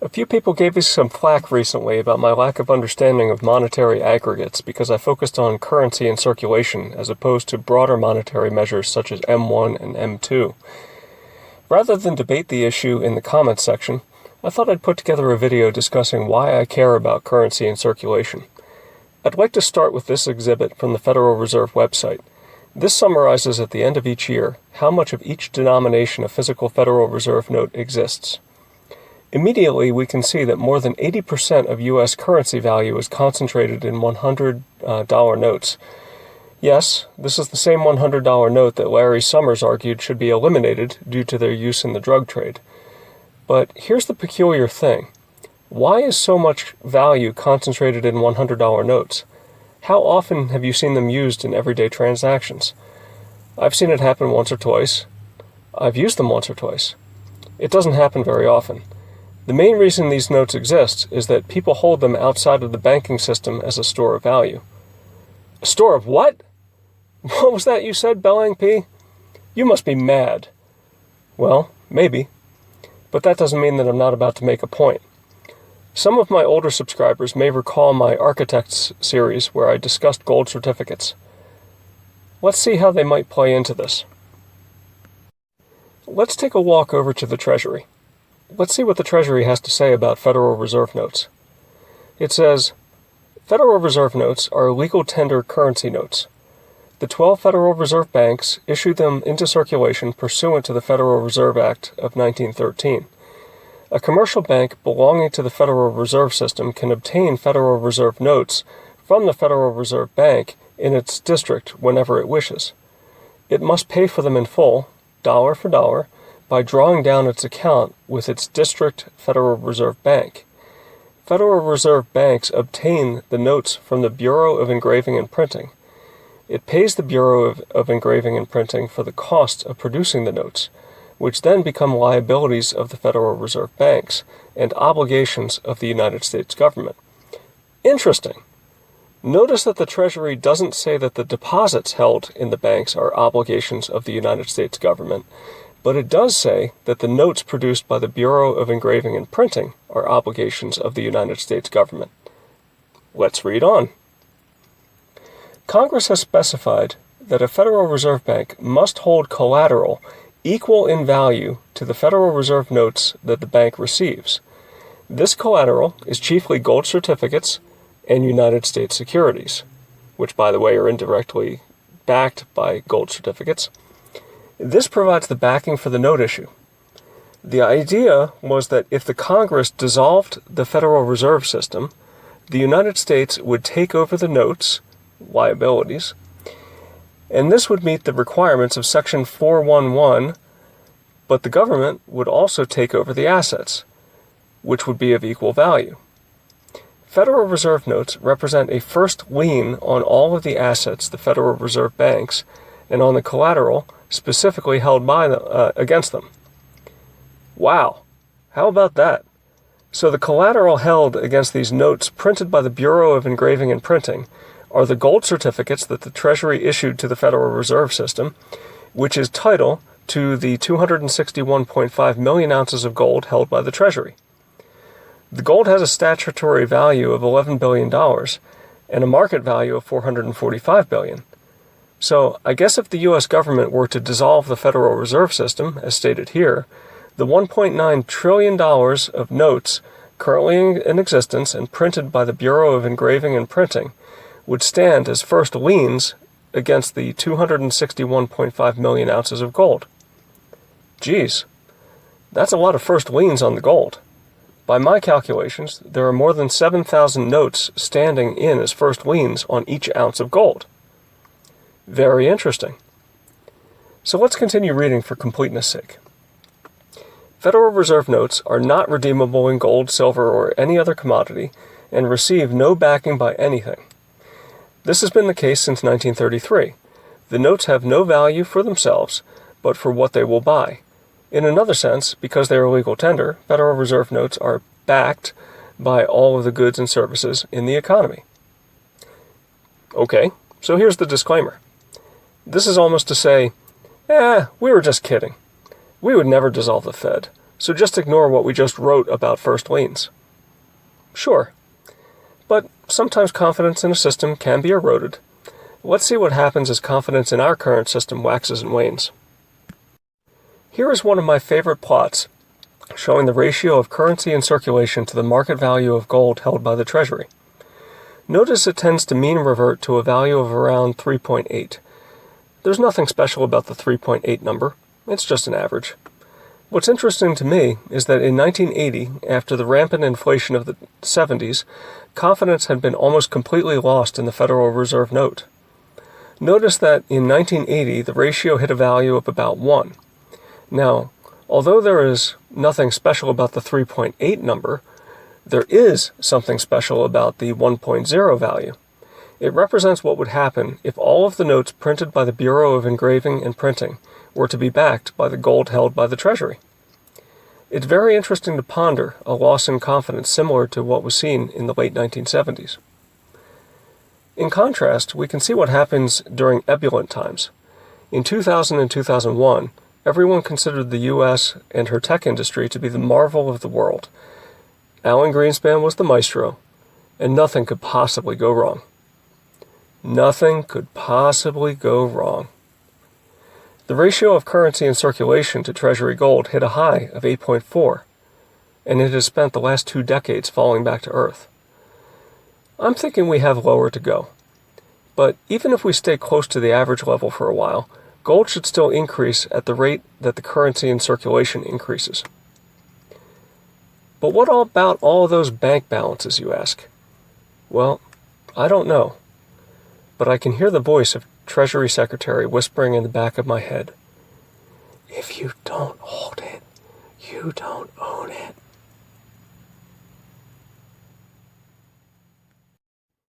A few people gave me some flack recently about my lack of understanding of monetary aggregates because I focused on currency in circulation as opposed to broader monetary measures such as M1 and M2. Rather than debate the issue in the comments section, I thought I'd put together a video discussing why I care about currency in circulation. I'd like to start with this exhibit from the Federal Reserve website. This summarizes at the end of each year how much of each denomination a physical Federal Reserve note exists. Immediately, we can see that more than 80% of U.S. currency value is concentrated in $100 notes. Yes, this is the same $100 note that Larry Summers argued should be eliminated due to their use in the drug trade. But here's the peculiar thing. Why is so much value concentrated in $100 notes? How often have you seen them used in everyday transactions? I've seen it happen once or twice. I've used them once or twice. It doesn't happen very often. The main reason these notes exist is that people hold them outside of the banking system as a store of value. A store of what? What was that you said, Bellang P? You must be mad. Well, maybe. But that doesn't mean that I'm not about to make a point. Some of my older subscribers may recall my Architects series where I discussed gold certificates. Let's see how they might play into this. Let's take a walk over to the Treasury. Let's see what the Treasury has to say about Federal Reserve notes. It says, Federal Reserve notes are legal tender currency notes. The 12 Federal Reserve banks issued them into circulation pursuant to the Federal Reserve Act of 1913. A commercial bank belonging to the Federal Reserve System can obtain Federal Reserve notes from the Federal Reserve Bank in its district whenever it wishes. It must pay for them in full, dollar for dollar, by drawing down its account with its district Federal Reserve Bank. Federal Reserve banks obtain the notes from the Bureau of Engraving and Printing. It pays the Bureau of Engraving and Printing for the cost of producing the notes, which then become liabilities of the Federal Reserve banks and obligations of the United States government. Interesting. Notice that the Treasury doesn't say that the deposits held in the banks are obligations of the United States government, but it does say that the notes produced by the Bureau of Engraving and Printing are obligations of the United States government. Let's read on. Congress has specified that a Federal Reserve Bank must hold collateral equal in value to the Federal Reserve notes that the bank receives. This collateral is chiefly gold certificates and United States securities, which, by the way, are indirectly backed by gold certificates. This provides the backing for the note issue. The idea was that if the Congress dissolved the Federal Reserve System, the United States would take over the notes, liabilities, and this would meet the requirements of Section 411, but the government would also take over the assets, which would be of equal value. Federal Reserve notes represent a first lien on all of the assets the Federal Reserve banks and on the collateral specifically held by against them. Wow, how about that? So the collateral held against these notes printed by the Bureau of Engraving and Printing are the gold certificates that the Treasury issued to the Federal Reserve System, which is title to the 261.5 million ounces of gold held by the Treasury. The gold has a statutory value of $11 billion and a market value of $445 billion. So I guess if the U.S. government were to dissolve the Federal Reserve System, as stated here, the $1.9 trillion of notes currently in existence and printed by the Bureau of Engraving and Printing would stand as first liens against the 261.5 million ounces of gold. Geez, that's a lot of first liens on the gold. By my calculations, there are more than 7,000 notes standing in as first liens on each ounce of gold. Very interesting. So let's continue reading for completeness' sake. Federal Reserve notes are not redeemable in gold, silver, or any other commodity and receive no backing by anything. This has been the case since 1933. The notes have no value for themselves, but for what they will buy. In another sense, because they are legal tender, Federal Reserve notes are backed by all of the goods and services in the economy. Okay, so here's the disclaimer. This is almost to say, we were just kidding. We would never dissolve the Fed. so just ignore what we just wrote about first liens. Sure, but sometimes confidence in a system can be eroded. Let's see what happens as confidence in our current system waxes and wanes. Here is one of my favorite plots showing the ratio of currency in circulation to the market value of gold held by the Treasury. Notice it tends to mean revert to a value of around 3.8. There's nothing special about the 3.8 number, it's just an average. What's interesting to me is that in 1980, after the rampant inflation of the 70s, confidence had been almost completely lost in the Federal Reserve note. Notice that in 1980, the ratio hit a value of about 1. Now, although there is nothing special about the 3.8 number, there is something special about the 1.0 value. It represents what would happen if all of the notes printed by the Bureau of Engraving and Printing were to be backed by the gold held by the Treasury. It's very interesting to ponder a loss in confidence similar to what was seen in the late 1970s. In contrast, we can see what happens during ebullient times. In 2000 and 2001, everyone considered the U.S. and her tech industry to be the marvel of the world. Alan Greenspan was the maestro, and nothing could possibly go wrong. Nothing could possibly go wrong. The ratio of currency in circulation to Treasury gold hit a high of 8.4, and it has spent the last 2 decades falling back to earth. I'm thinking we have lower to go. But even if we stay close to the average level for a while, gold should still increase at the rate that the currency in circulation increases. But what about all of those bank balances, you ask? Well, I don't know. But I can hear the voice of Treasury Secretary whispering in the back of my head, "If you don't hold it, you don't